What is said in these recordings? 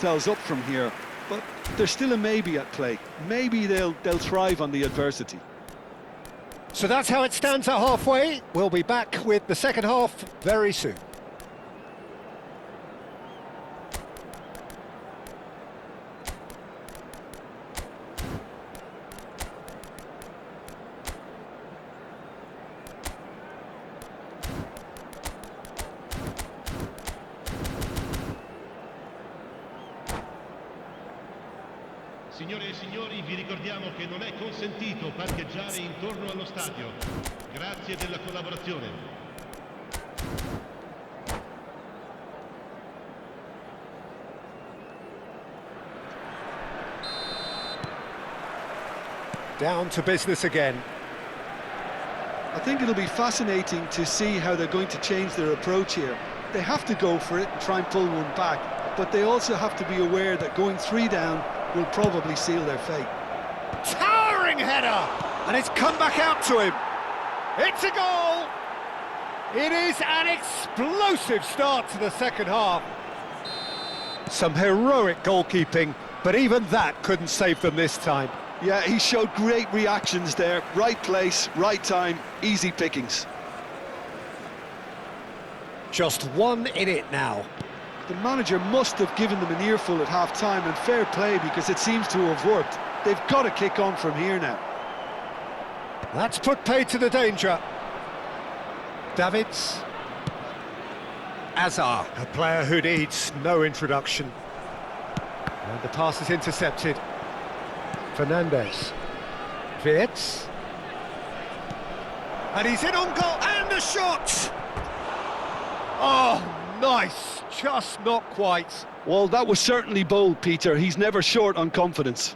Tells up from here, but there's still a maybe at play. Maybe they'll thrive on the adversity. So that's how it stands at halfway. We'll be back with the second half very soon. Signore e signori, vi ricordiamo che non è consentito parcheggiare intorno allo stadio. Grazie della collaborazione. Down to business again. I think it'll be fascinating to see how they're going to change their approach here. They have to go for it and try and pull one back, but they also have to be aware that going 3 down will probably seal their fate. Towering header! And it's come back out to him. It's a goal! It is an explosive start to the second half. Some heroic goalkeeping, but even that couldn't save them this time. Yeah, he showed great reactions there. Right place, right time, easy pickings. Just one in it now. The manager must have given them an earful at half-time, and fair play because it seems to have worked. They've got to kick on from here now. That's put paid to the danger. Davids. Azar, a player who needs no introduction. And the pass is intercepted. Fernandez. Wirtz. And he's in on goal, and the shot! Oh, nice, just not quite. Well, that was certainly bold, Peter. He's never short on confidence.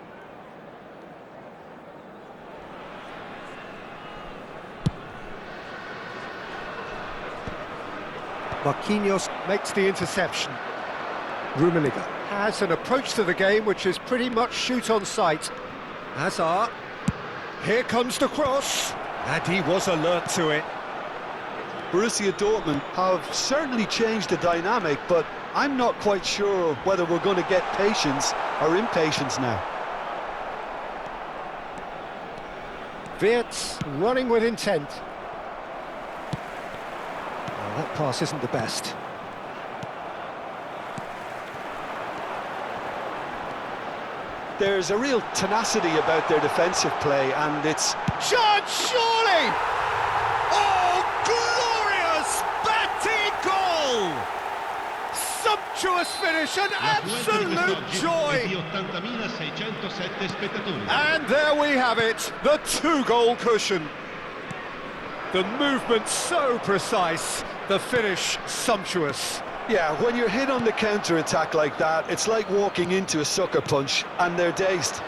Marquinhos makes the interception. Rummenigge has an approach to the game which is pretty much shoot on sight. Hazard. Here comes the cross. And he was alert to it. Borussia Dortmund have certainly changed the dynamic, but I'm not quite sure whether we're going to get patience or impatience now. Wirtz running with intent. Well, that pass isn't the best. There's a real tenacity about their defensive play, and it's... Shot, surely! Oh, glorious batting goal! Sumptuous finish, an absolute joy! And there we have it, the 2-goal cushion. The movement so precise, the finish sumptuous. Yeah, when you're hit on the counter-attack like that, it's like walking into a sucker punch, and they're dazed.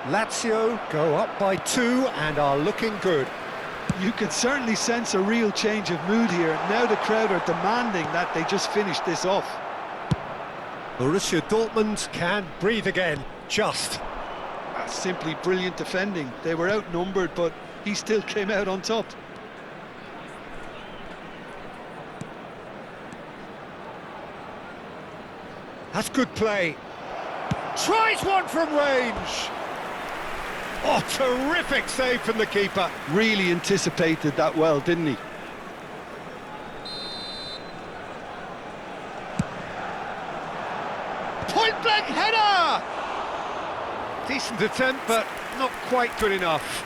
Lazio go up by 2 and are looking good. You can certainly sense a real change of mood here. Now the crowd are demanding that they just finish this off. Borussia Dortmund can breathe again, just. That's simply brilliant defending. They were outnumbered, but he still came out on top. That's good play. Tries one from range. Oh, terrific save from the keeper. Really anticipated that well, didn't he? Point-blank header! Decent attempt, but not quite good enough.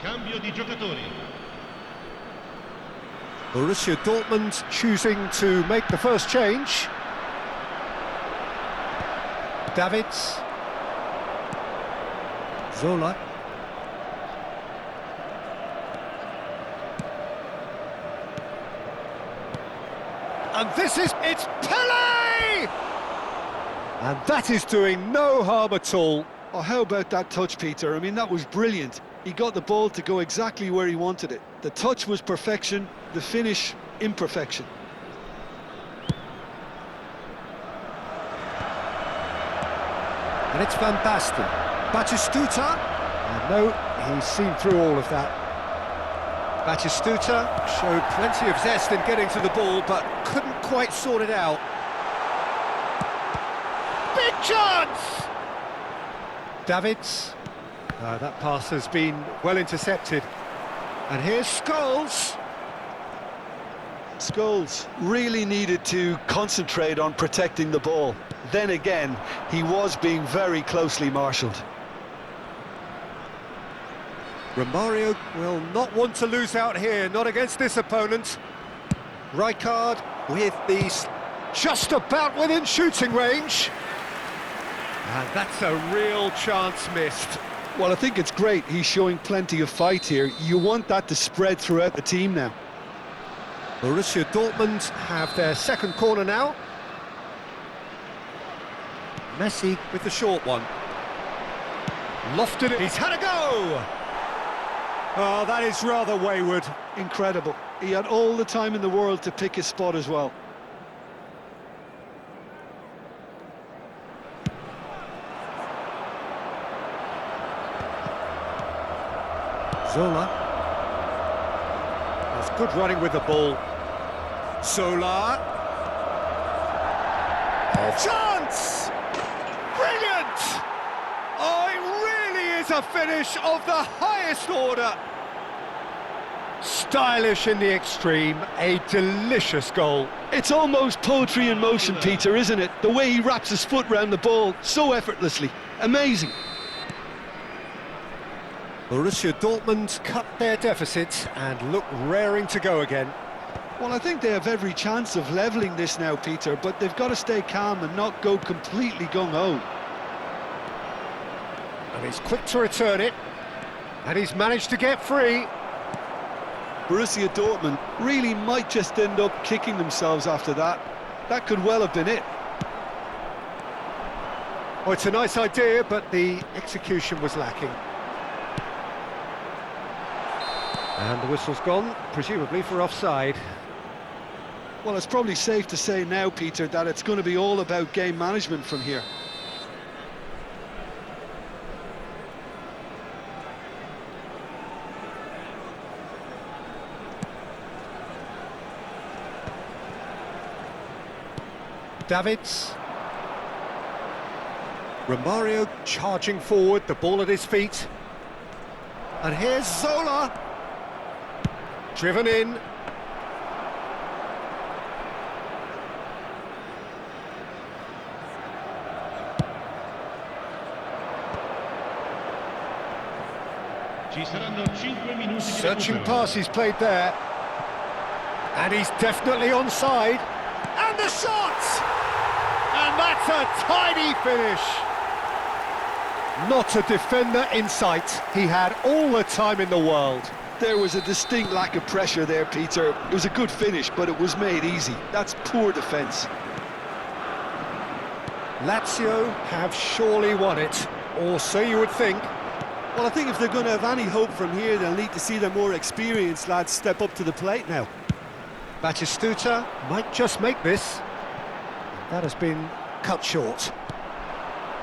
Cambio di giocatori. Borussia Dortmund choosing to make the first change. Davids. Zola. And it's Pele! And that is doing no harm at all. Oh, how about that touch, Peter? I mean, that was brilliant. He got the ball to go exactly where he wanted it. The touch was perfection, the finish, imperfection. And it's Van Basten. Batistuta. And no, he's seen through all of that. Batistuta showed plenty of zest in getting to the ball, but couldn't quite sort it out. Big chance! Davids. That pass has been well intercepted. And here's Scholes. Scholes really needed to concentrate on protecting the ball. Then again, he was being very closely marshalled. Romario will not want to lose out here, not against this opponent. Rijkaard with these just about within shooting range. And that's a real chance missed. Well, I think it's great. He's showing plenty of fight here. You want that to spread throughout the team now. Borussia Dortmund have their second corner now. Messi with the short one. Lofted it. He's had a go! Oh, that is rather wayward. Incredible. He had all the time in the world to pick his spot as well. Zola. That's good running with the ball. Zola. Chance! Brilliant! Oh, it really is a finish of the highest order. Stylish in the extreme, a delicious goal. It's almost poetry in motion, Peter, isn't it? The way he wraps his foot round the ball so effortlessly. Amazing. Borussia Dortmund cut their deficit and look raring to go again. Well, I think they have every chance of levelling this now, Peter, but they've got to stay calm and not go completely gung-ho. And he's quick to return it. And he's managed to get free. Borussia Dortmund really might just end up kicking themselves after that. That could well have been it. Oh, it's a nice idea, but the execution was lacking. And the whistle's gone, presumably for offside. Well, it's probably safe to say now, Peter, that it's going to be all about game management from here. Davids. Romario charging forward, the ball at his feet. And here's Zola. Driven in. Ci saranno 5 minuti di Searching recupero. pass he's played there. And he's definitely onside. And the shot! And that's a tidy finish. Not a defender in sight. He had all the time in the world. There was a distinct lack of pressure there, Peter. It was a good finish, but it was made easy. That's poor defence. Lazio have surely won it, or so you would think. Well, I think if they're going to have any hope from here, they'll need to see their more experienced lads step up to the plate now. Batistuta might just make this. That has been cut short.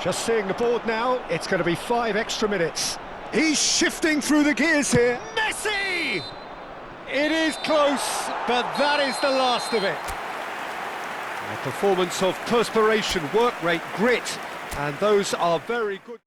Just seeing the board now, it's going to be 5 extra minutes. He's shifting through the gears here. Messi! It is close, but that is the last of it. A performance of perspiration, work rate, grit, and those are very good.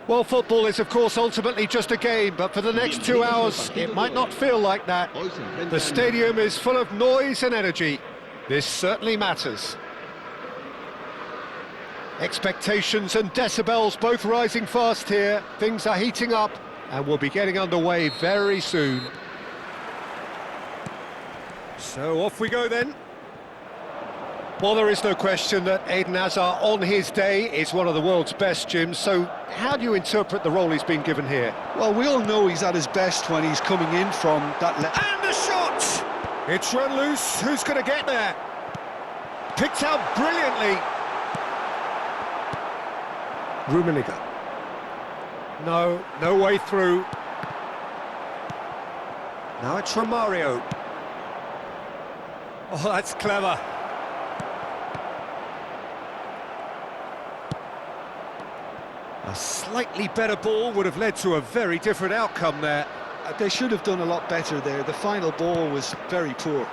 Well, football is, of course, ultimately just a game, but for the next 2 hours, it might not feel like that. The stadium is full of noise and energy. This certainly matters. Expectations and decibels both rising fast here. Things are heating up, and we'll be getting underway very soon. So off we go then. Well, there is no question that Eden Hazard on his day is one of the world's best, Jim, so how do you interpret the role he's been given here? Well, we all know he's at his best when he's coming in from that left. And the shot! It's run loose, who's going to get there? Picked out brilliantly. Rummenigge. No way through. Now it's Romario. Oh, that's clever. A slightly better ball would have led to a very different outcome there. They should have done a lot better there. The final ball was very poor.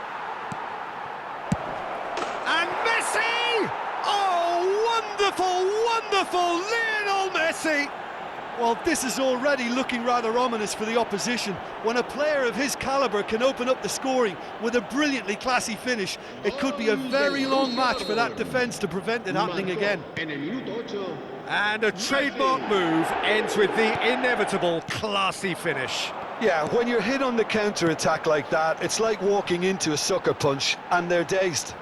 And Messi! Oh, wonderful Lionel Messi! Well, this is already looking rather ominous for the opposition. When a player of his calibre can open up the scoring with a brilliantly classy finish, it could be a very long match for that defence to prevent it happening again. And a trademark move ends with the inevitable classy finish. Yeah, when you're hit on the counter-attack like that, it's like walking into a sucker punch, and they're dazed.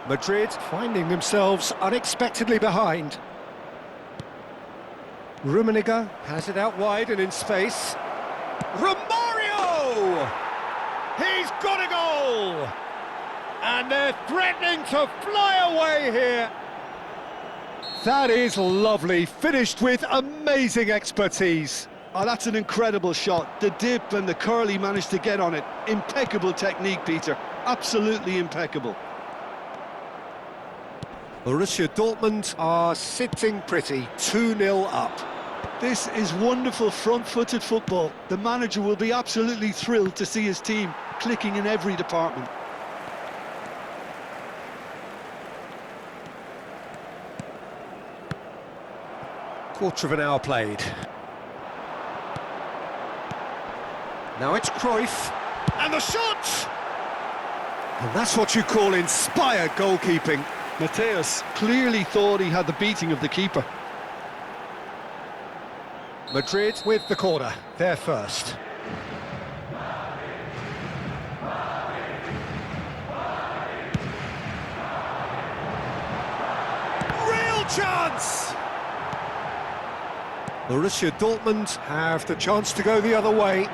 Madrid finding themselves unexpectedly behind. Rummenigge has it out wide and in space. Romario! He's got a goal! And they're threatening to fly away here. That is lovely, finished with amazing expertise. Oh, that's an incredible shot. The dip and the curl he managed to get on it. Impeccable technique, Peter. Absolutely impeccable. Borussia Dortmund are sitting pretty, 2-0 up. This is wonderful front-footed football. The manager will be absolutely thrilled to see his team clicking in every department. Quarter of an hour played. Now it's Cruyff. And the shot! And that's what you call inspired goalkeeping. Mateus clearly thought he had the beating of the keeper. Madrid with the corner, they're first. Real chance! Borussia Dortmund have the chance to go the other way.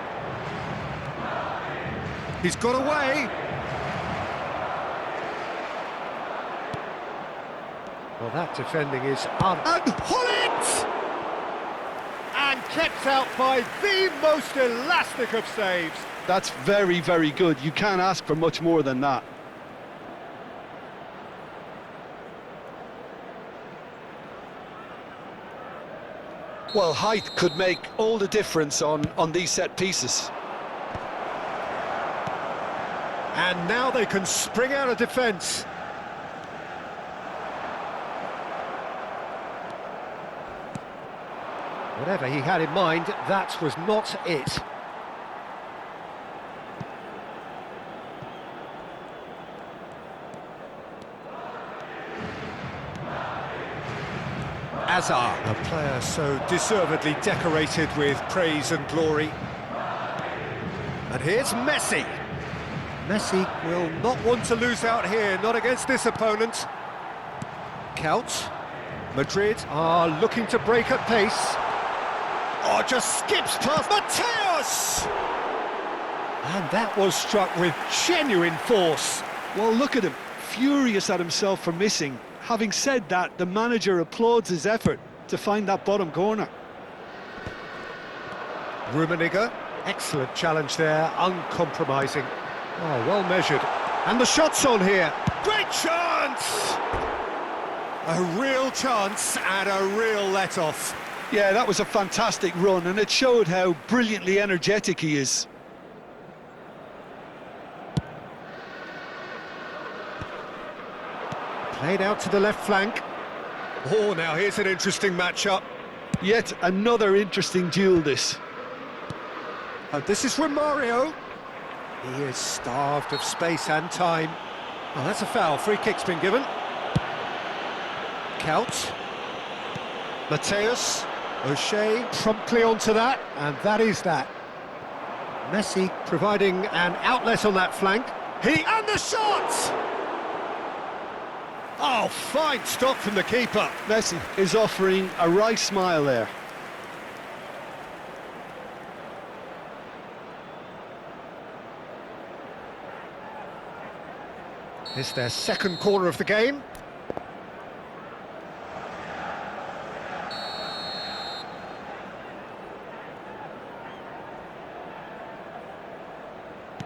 He's got away. Well, that defending is And Hullet! And kept out by the most elastic of saves. That's very, very good. You can't ask for much more than that. Well, height could make all the difference on these set pieces. And now they can spring out of defence. Whatever he had in mind, that was not it. Hazard, a player so deservedly decorated with praise and glory. And here's Messi. Messi will not want to lose out here, not against this opponent. Couch. Madrid are looking to break at pace. Oh, just skips past Mateus! And that was struck with genuine force. Well, look at him, furious at himself for missing. Having said that, the manager applauds his effort to find that bottom corner. Rummenigge, excellent challenge there, uncompromising. Oh, well measured. And the shot's on here. Great chance! A real chance and a real let-off. Yeah, that was a fantastic run, and it showed how brilliantly energetic he is. Played out to the left flank. Oh, now here's an interesting matchup. Yet another interesting duel, this. And this is Romario. He is starved of space and time. Oh, that's a foul. Free kick's been given. Count. Mateus. O'Shea promptly onto that, and that is that. Messi providing an outlet on that flank. And the shot! Oh, fine stop from the keeper. Messi is offering a right smile there. It's their second corner of the game.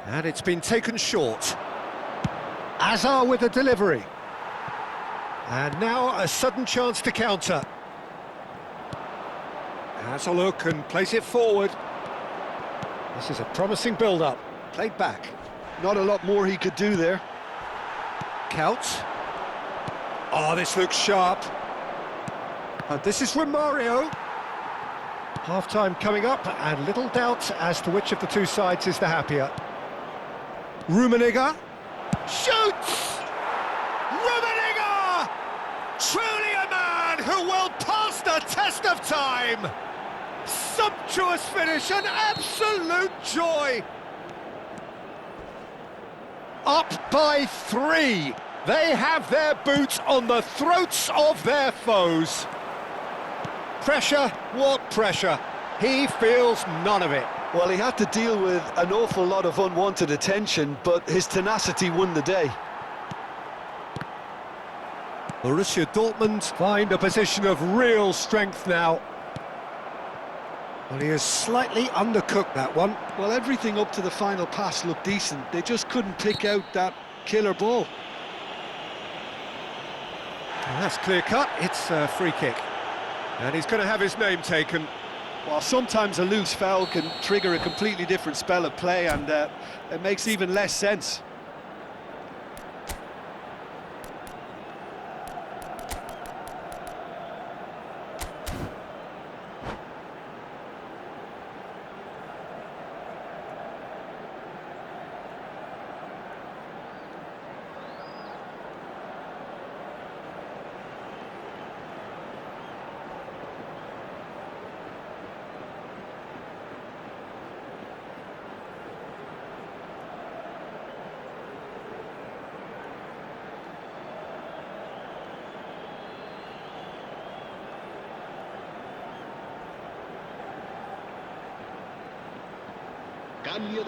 And it's been taken short. Azar with the delivery. And now a sudden chance to counter. Has a look and plays it forward. This is a promising build-up. Played back. Not a lot more he could do there. Count. Oh, this looks sharp. And this is Romario. Half-time coming up, and little doubt as to which of the two sides is the happier. Rummenigge shoots! Rummenigge! Truly a man who will pass the test of time! Sumptuous finish, an absolute joy! Up by 3. They have their boots on the throats of their foes. Pressure, what pressure? He feels none of it. Well, he had to deal with an awful lot of unwanted attention, but his tenacity won the day. Borussia Dortmund find a position of real strength now. Well, he has slightly undercooked that one. Well, everything up to the final pass looked decent. They just couldn't pick out that killer ball. And that's clear cut. It's a free kick. And he's going to have his name taken. Well, sometimes a loose foul can trigger a completely different spell of play, and it makes even less sense.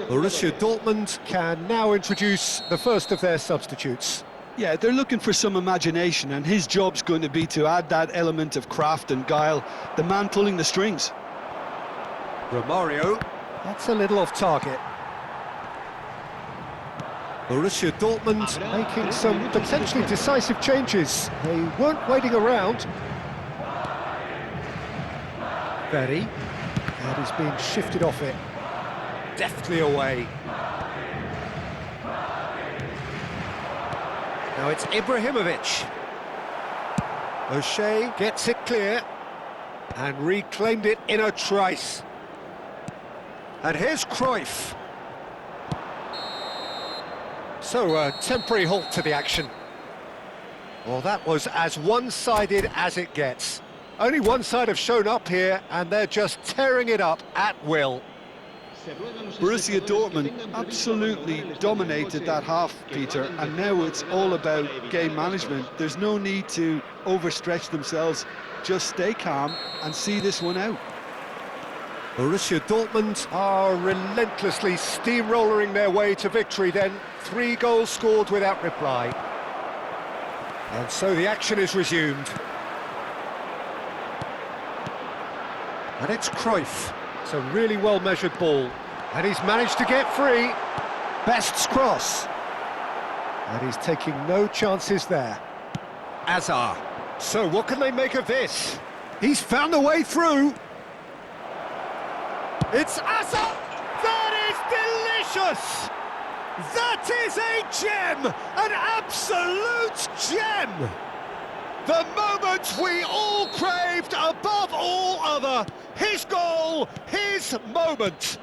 Borussia Dortmund can now introduce the first of their substitutes. Yeah, they're looking for some imagination, and his job's going to be to add that element of craft and guile, the man pulling the strings. Romario, that's a little off target. Borussia Dortmund making some potentially decisive changes. They weren't waiting around. Very, and he's being shifted off it. Deftly away. Now it's Ibrahimovic. O'Shea gets it clear and reclaimed it in a trice. And here's Cruyff. So a temporary halt to the action. Well, that was as one-sided as it gets. Only one side have shown up here, and they're just tearing it up at will. Borussia Dortmund absolutely dominated that half, Peter, and now it's all about game management. There's no need to overstretch themselves. Just stay calm and see this one out. Borussia Dortmund are relentlessly steamrolling their way to victory then. 3 goals scored without reply. And so the action is resumed. And it's Cruyff. It's a really well-measured ball. And he's managed to get free. Best's cross. And he's taking no chances there. Azar. So what can they make of this? He's found a way through. It's Azar! That is delicious! That is a gem! An absolute gem! The moment we all craved above all other. His goal, his moment.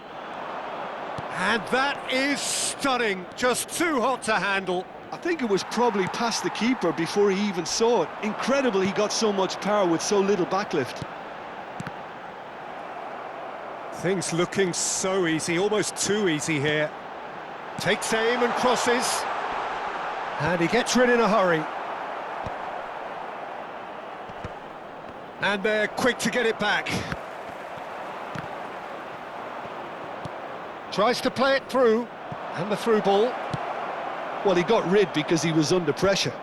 And that is stunning, just too hot to handle. I think it was probably past the keeper before he even saw it. Incredible he got so much power with so little backlift. Things looking so easy, almost too easy here. Takes aim and crosses. And he gets rid in a hurry. And they're quick to get it back. Tries to play it through. And the through ball. Well, he got rid because he was under pressure.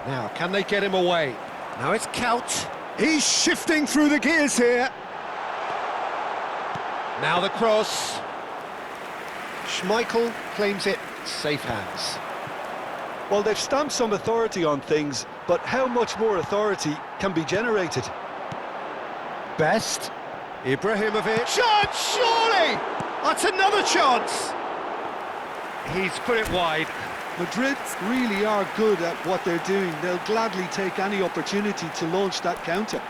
Now, can they get him away? Now it's Kaut. He's shifting through the gears here. Now the cross. Schmeichel claims it. Safe hands. Well, they've stamped some authority on things, but how much more authority can be generated? Best. Ibrahimovic. Shot, surely! That's another chance. He's put it wide. Madrid really are good at what they're doing. They'll gladly take any opportunity to launch that counter.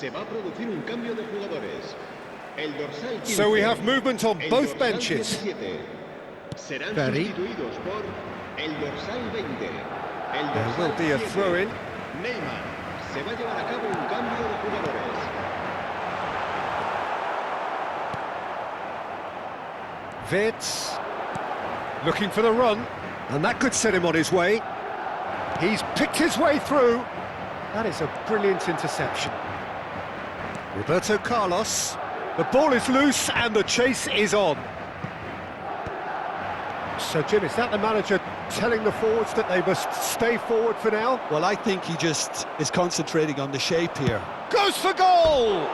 Se va a producir un cambio de jugadores. El dorsal 15, So we have movement on el both dorsal benches. 17. Serán Berry. sustituidos por el dorsal 20. El There dorsal will be a 7. throw-in. Neymar. Se va a llevar a cabo un cambio de jugadores. Wirtz. Looking for the run. And that could set him on his way. He's picked his way through. That is a brilliant interception. Roberto Carlos. The ball is loose and the chase is on. So, Jim, is that the manager telling the forwards that they must stay forward for now? Well, I think he just is concentrating on the shape here. Goes for goal!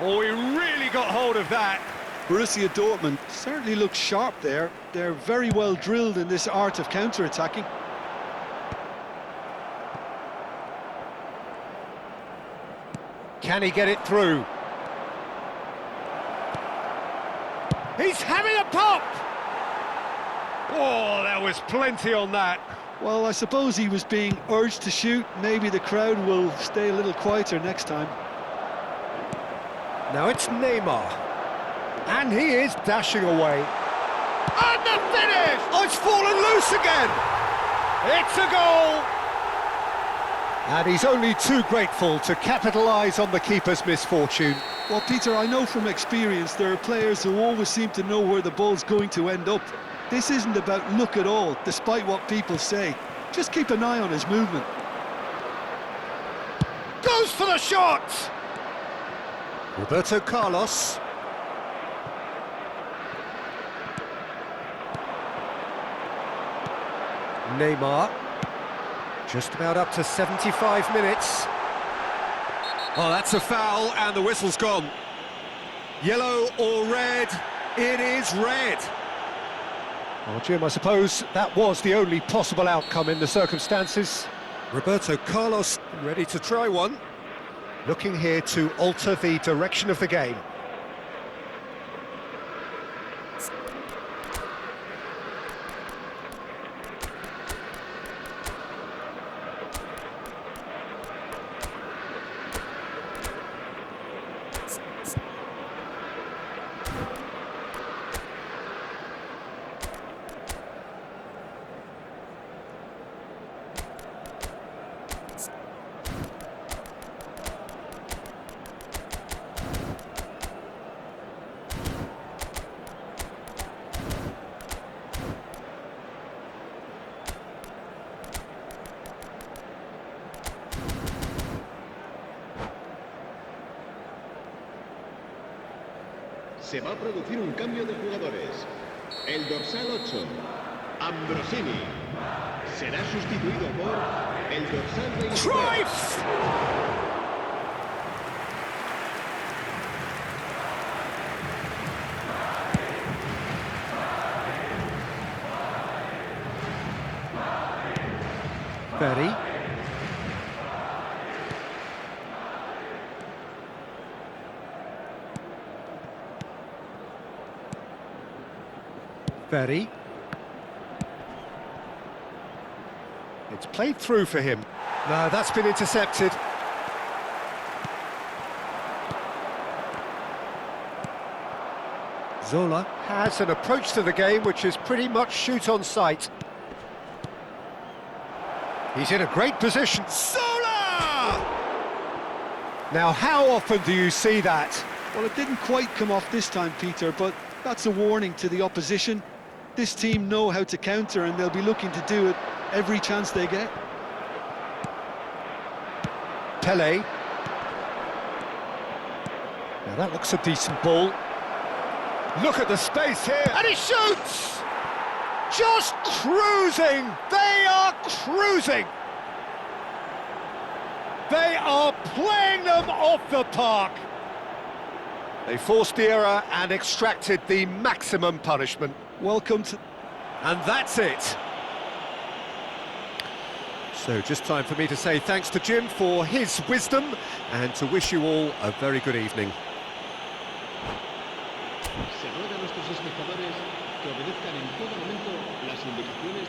Oh, he really got hold of that. Borussia Dortmund certainly looks sharp there. They're very well drilled in this art of counter-attacking. Can he get it through? He's having a pop! Oh, there was plenty on that. Well, I suppose he was being urged to shoot. Maybe the crowd will stay a little quieter next time. Now it's Neymar. And he is dashing away. And the finish! Oh, it's fallen loose again! It's a goal! And he's only too grateful to capitalise on the keeper's misfortune. Well, Peter, I know from experience there are players who always seem to know where the ball's going to end up. This isn't about luck at all, despite what people say. Just keep an eye on his movement. Goes for the shot! Roberto Carlos. Neymar. Just about up to 75 minutes. Oh, that's a foul, and the whistle's gone. Yellow or red? It is red. Well, Jim, I suppose that was the only possible outcome in the circumstances. Roberto Carlos ready to try one. Looking here to alter the direction of the game. Se va a producir un cambio de jugadores. El dorsal 8, Ambrosini. Será sustituido por el dorsal 23. Cruyff! Berry. Berry. It's played through for him. No, that's been intercepted. Zola has an approach to the game which is pretty much shoot on sight. He's in a great position. Zola! Now, how often do you see that? Well, it didn't quite come off this time, Peter, but that's a warning to the opposition. This team know how to counter, and they'll be looking to do it every chance they get. Pele. Now that looks a decent ball. Look at the space here, and he shoots! Just cruising! They are cruising! They are playing them off the park! They forced the error and extracted the maximum punishment. Welcome to... And that's it. So just time for me to say thanks to Jim for his wisdom and to wish you all a very good evening. Se ruega a nuestros espectadores que obedezcan en todo momento las indicaciones del